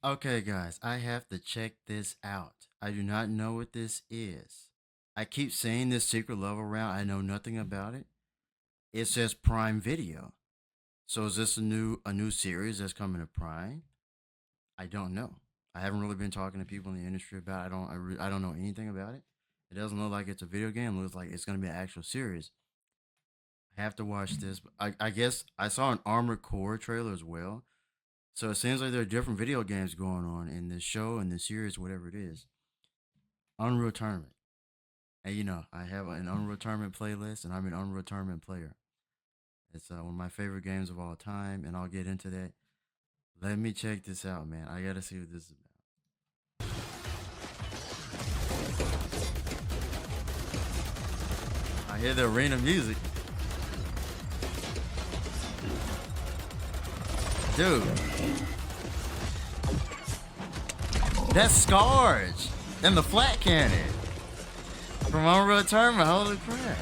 Okay, guys, I have to check this out. I do not know what this is. I keep seeing this secret level around. I know nothing about it. It says Prime Video. So is this a new series that's coming to Prime? I don't know. I haven't really been talking to people in the industry about it. I don't know anything about it. It doesn't look like it's a video game. It looks like it's going to be an actual series. I have to watch this. I guess I saw an Armored Core trailer as well. So it seems like there are different video games going on in this show and this series, whatever it is. Unreal Tournament. And I have an Unreal Tournament playlist, and I'm an Unreal Tournament player. It's one of my favorite games of all time, and I'll get into that. Let me check this out, man. I gotta see what this is about. I hear the arena music. Dude, that's Scourge and the Flat Cannon from Unreal Tournament. Holy crap.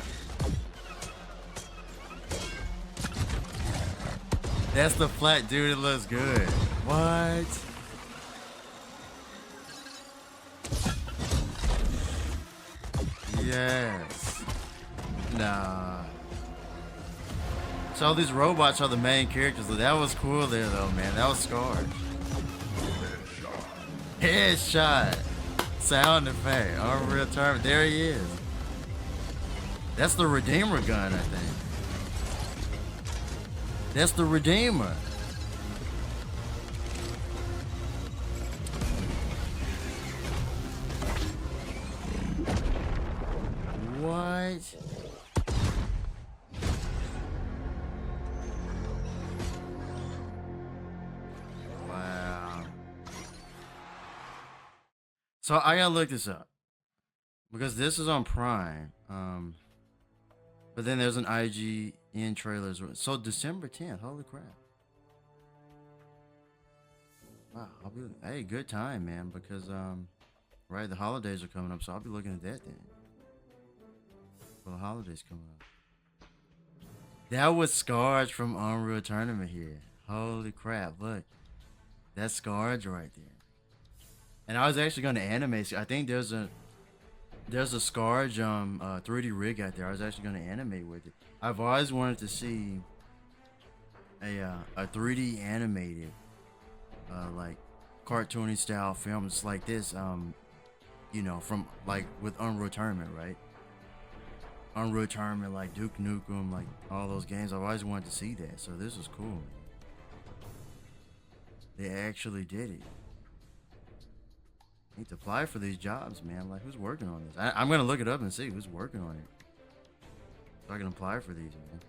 That's the flat dude. It looks good. What? Yes. Nah. So all these robots are the main characters. That was cool there, though, man. That was Scarred. Headshot. Sound effect. Unreal Tournament. There he is. That's the Redeemer gun, I think. That's the Redeemer. What? Wow. So I gotta look this up because this is on Prime. But then there's an IGN trailer as well. So December 10th. Holy crap. Wow. Hey, good time, man. Because right, the holidays are coming up, so I'll be looking at that then. For the holidays coming up. That was Scourge from Unreal Tournament here. Holy crap! Look, that's Scourge right there. And I was actually going to animate. I think there's a Scourge 3D rig out there. I was actually going to animate with it. I've always wanted to see a 3D animated like cartoony style films like this. From like with Unreal Tournament, right? Unreal Tournament, like Duke Nukem, like all those games. I've always wanted to see that. So this was cool, man. They actually did it. Need to apply for these jobs, man. Like, who's working on this? I'm gonna look it up and see who's working on it, so I can apply for these, man.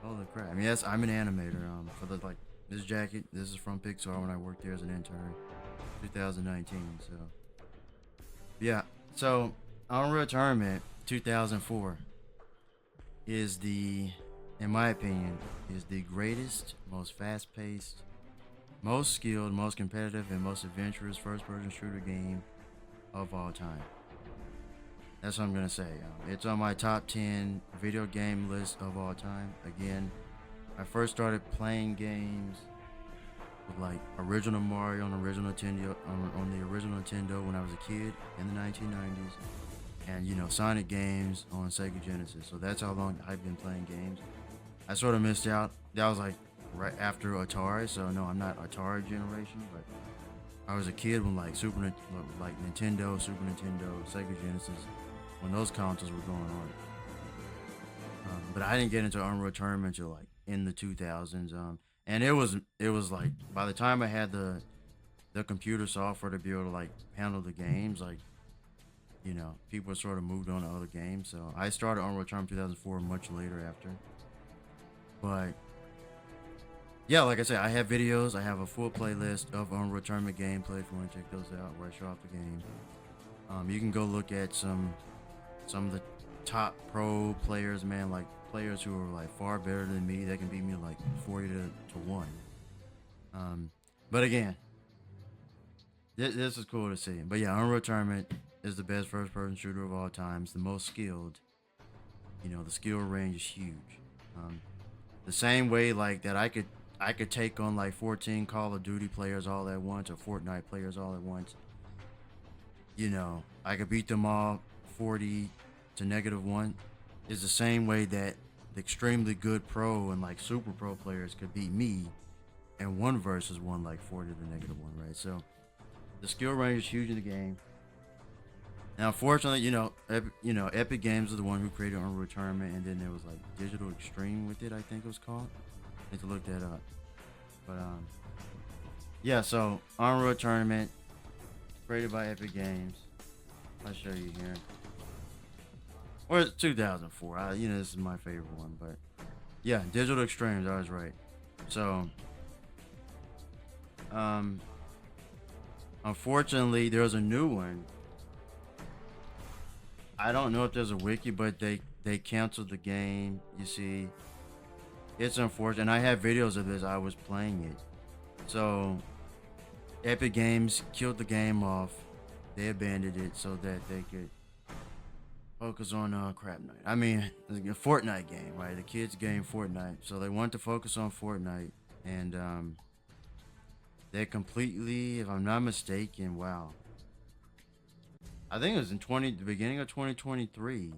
Holy crap! I mean, yes, I'm an animator. For the like this jacket, this is from Pixar when I worked there as an intern, 2019. So, yeah. So, Unreal Tournament 2004 is in my opinion, is the greatest, most fast-paced, most skilled, most competitive, and most adventurous first-person shooter game of all time. That's what I'm gonna say. It's on my top 10 video game list of all time. Again, I first started playing games with like original Mario on original Nintendo on the original Nintendo when I was a kid in the 1990s, and Sonic games on Sega Genesis. So that's how long I've been playing games. I sort of missed out. That was like right after Atari, so no, I'm not Atari generation, but I was a kid when like Nintendo, Super Nintendo, Sega Genesis, when those consoles were going on. But I didn't get into Unreal Tournament until like in the 2000s. And it was like by the time I had the computer software to be able to like handle the games, like people sort of moved on to other games. So I started Unreal Tournament 2004 much later after. But yeah, like I said, I have videos. I have a full playlist of Unreal Tournament gameplay if you want to check those out, where I show off the game. You can go look at some of the top pro players, man, like players who are like far better than me. They can beat me like 40 to 1. But again, this is cool to see. But yeah, Unreal Tournament is the best first person shooter of all time. It's the most skilled. The skill range is huge. The same way like that I could I could take on like 14 Call of Duty players all at once or Fortnite players all at once. You know, I could beat them all 40 to -1. Is the same way that the extremely good pro and like super pro players could beat me and 1 versus 1 like 40 to -1, right? So the skill range is huge in the game. Now, unfortunately, Epic Games is the one who created Unreal Tournament, and then there was like Digital Extreme with it, I think it was called. I need to look that up. But yeah. So Unreal Tournament, created by Epic Games. I'll show you here. Or it's 2004. This is my favorite one, but yeah, Digital Extremes. I was right. So, unfortunately, there's a new one. I don't know if there's a wiki, but they canceled the game. You see, it's unfortunate. And I have videos of this. I was playing it. So, Epic Games killed the game off. They abandoned it so that they could focus on crap night. I mean, a Fortnite game, right? The kids game Fortnite. So they want to focus on Fortnite, and they completely, if I'm not mistaken, wow. I think it was the beginning of 2023.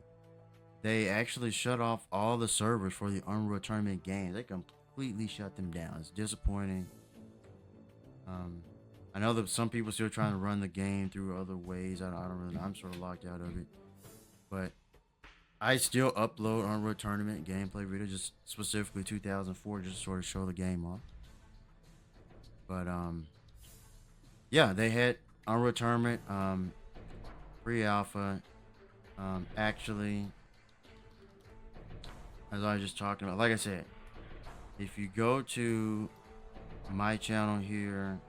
They actually shut off all the servers for the Unreal Tournament games. They completely shut them down. It's disappointing. I know that some people still trying to run the game through other ways. I don't really know. I'm sort of locked out of it. But I still upload Unreal Tournament gameplay videos, just specifically 2004, just to sort of show the game off. But yeah, they had Unreal Tournament pre-alpha. Actually, as I was just talking about, like I said, if you go to my channel here,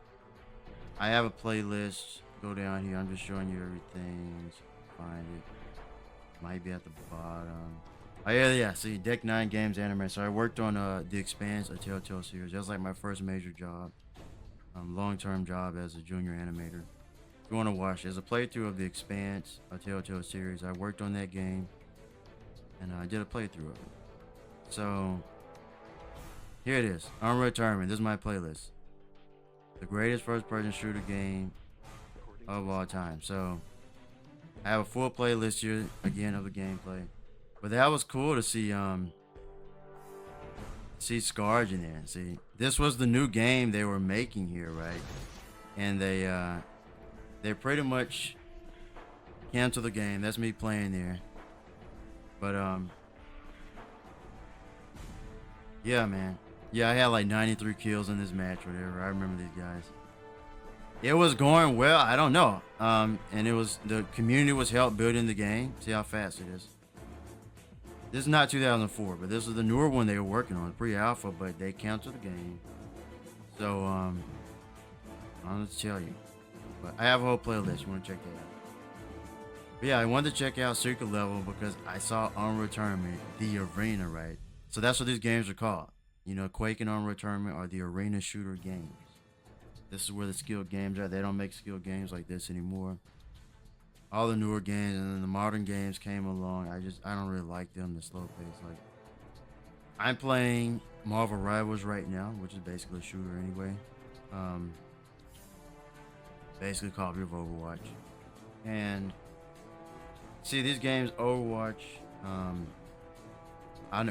I have a playlist. Go down here. I'm just showing you everything. Find it. Might be at the bottom. Oh yeah. See, Deck 9 Games Animator. So I worked on The Expanse, a Telltale series. That was like my first major job, long-term job as a junior animator. If you want to watch, there's a playthrough of The Expanse, a Telltale series. I worked on that game, and I did a playthrough of it. So here it is, Unreal Tournament. This is my playlist. The greatest first-person shooter game of all time. So I have a full playlist here again of the gameplay. But that was cool to see Scarge in there. See, this was the new game they were making here, right? And they pretty much canceled the game. That's me playing there. But yeah, man. Yeah, I had like 93 kills in this match, whatever. I remember these guys. It was going well. I don't know. And the community was helped building the game. See how fast it is. This is not 2004, but this is the newer one they were working on, pre-alpha, but they canceled the game. So I'm gonna tell you. But I have a whole playlist. You want to check that out? But yeah, I wanted to check out Secret Level because I saw Unreal Tournament, the arena, right? So that's what these games are called. Quake and Unreal Tournament are the arena shooter games. This is where the skill games are. They don't make skill games like this anymore. All the newer games and then the modern games came along. I don't really like them, the slow pace. Like, I'm playing Marvel Rivals right now, which is basically a shooter anyway. Basically copy of Overwatch. And see, these games, Overwatch,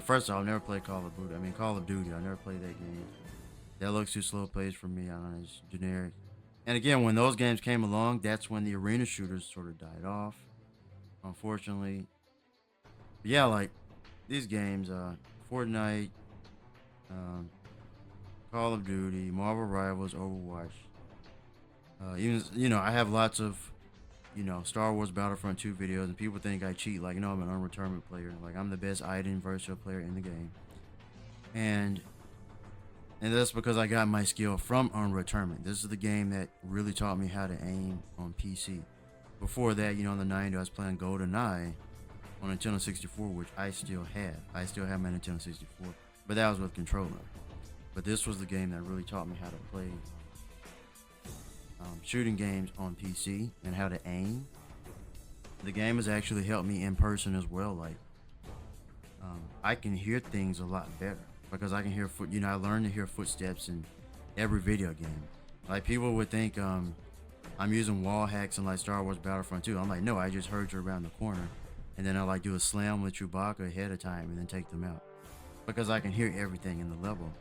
first of all, I'll never play Call of Duty. Call of Duty. I'll never play that game. That looks too slow paced for me. I don't know. It's generic. And again, when those games came along, that's when the arena shooters sort of died off, unfortunately. But yeah, like these games, Fortnite, Call of Duty, Marvel Rivals, Overwatch. Even I have lots of Star Wars Battlefront II videos, and people think I cheat. Like, no, I'm an Unreal Tournament player. Like, I'm the best item virtual player in the game. And that's because I got my skill from Unreal Tournament. This is the game that really taught me how to aim on PC. Before that, in the 90s, I was playing GoldenEye on Nintendo 64, which I still have. I still have my Nintendo 64, but that was with controller. But this was the game that really taught me how to play shooting games on PC and how to aim. The game has actually helped me in person as well. Like, I can hear things a lot better. because I can hear I learned to hear footsteps in every video game. Like people would think I'm using wall hacks in like Star Wars Battlefront 2. I'm like, no, I just heard you around the corner, and then I like do a slam with Chewbacca ahead of time and then take them out because I can hear everything in the level.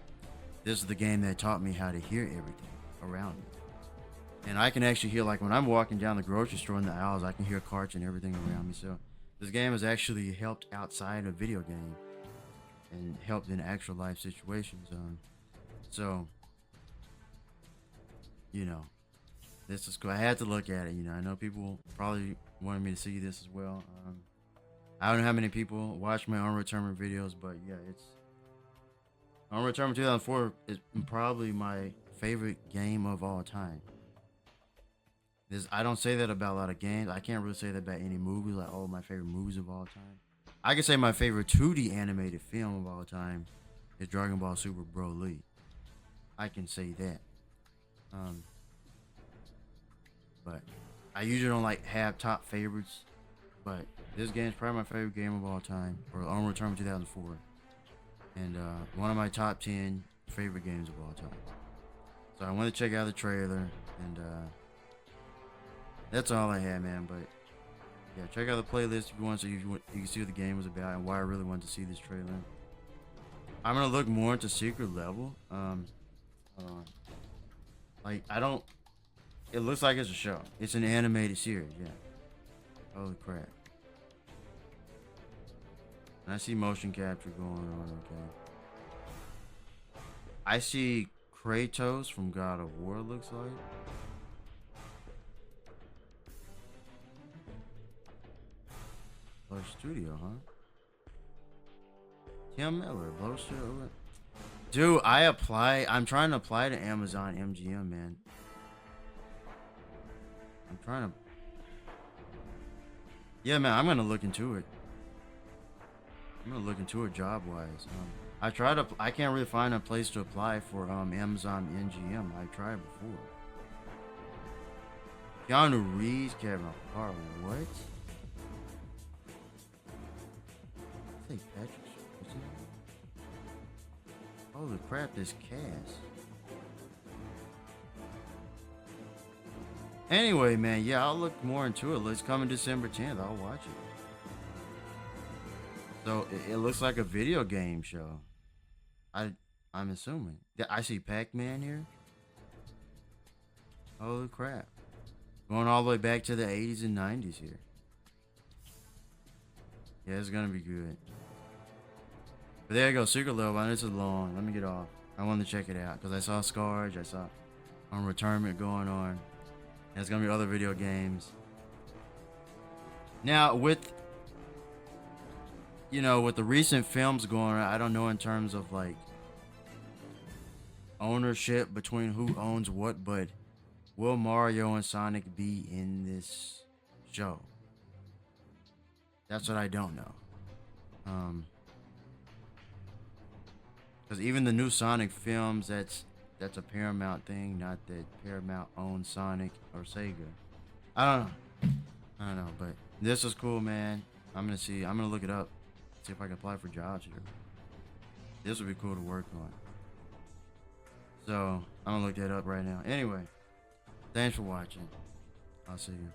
This is the game that taught me how to hear everything around me. And I can actually hear, like when I'm walking down the grocery store in the aisles, I can hear carts and everything around me. So this game has actually helped outside of video game and helped in actual life situations. So, this is cool. I had to look at it. I know people probably wanted me to see this as well. I don't know how many people watch my Unreal Tournament videos, but yeah, it's Unreal Tournament 2004 is probably my favorite game of all time. I don't say that about a lot of games. I can't really say that about any movies, like, my favorite movies of all time. I can say my favorite 2D animated film of all time is Dragon Ball Super Broly. I can say that. But I usually don't have top favorites, but this game is probably my favorite game of all time, or Unreal Tournament 2004. And one of my top 10 favorite games of all time. So I want to check out the trailer, and that's all I had, man. But yeah, check out the playlist if you want, so you can see what the game was about and why I really wanted to see this trailer. I'm gonna look more into Secret Level. Hold on. It looks like it's a show. It's an animated series, yeah. Holy crap. And I see motion capture going on, okay. I see Kratos from God of War, looks like. Blur Studio, huh? Tim Miller, Blur Studio. Dude, I'm trying to apply to Amazon MGM, man. Yeah, man, I'm gonna look into it. Job-wise. I can't really find a place to apply for Amazon MGM. I tried before. Keanu Reeves, Kevin Hart, what? St. Patrick's. What's it? Holy crap, this cast. Anyway, man, yeah, I'll look more into it. It's coming December 10th. I'll watch it. So it looks like a video game show. I'm assuming. I see Pac-Man here. Holy crap. Going all the way back to the 80s and 90s here. Yeah, it's gonna be good. But there you go, Secret Level. I know this is long. Let me get off. I wanted to check it out because I saw Scarge. I saw Returnment going on. And there's gonna be other video games. Now with the recent films going on, I don't know in terms of ownership between who owns what, but will Mario and Sonic be in this show? That's what I don't know. Because even the new Sonic films, that's a Paramount thing, not that Paramount owns Sonic or Sega. I don't know, but this is cool, man. I'm gonna look it up, see if I can apply for jobs here. This would be cool to work on. So I'm gonna look that up right now. Anyway, thanks for watching. I'll see you.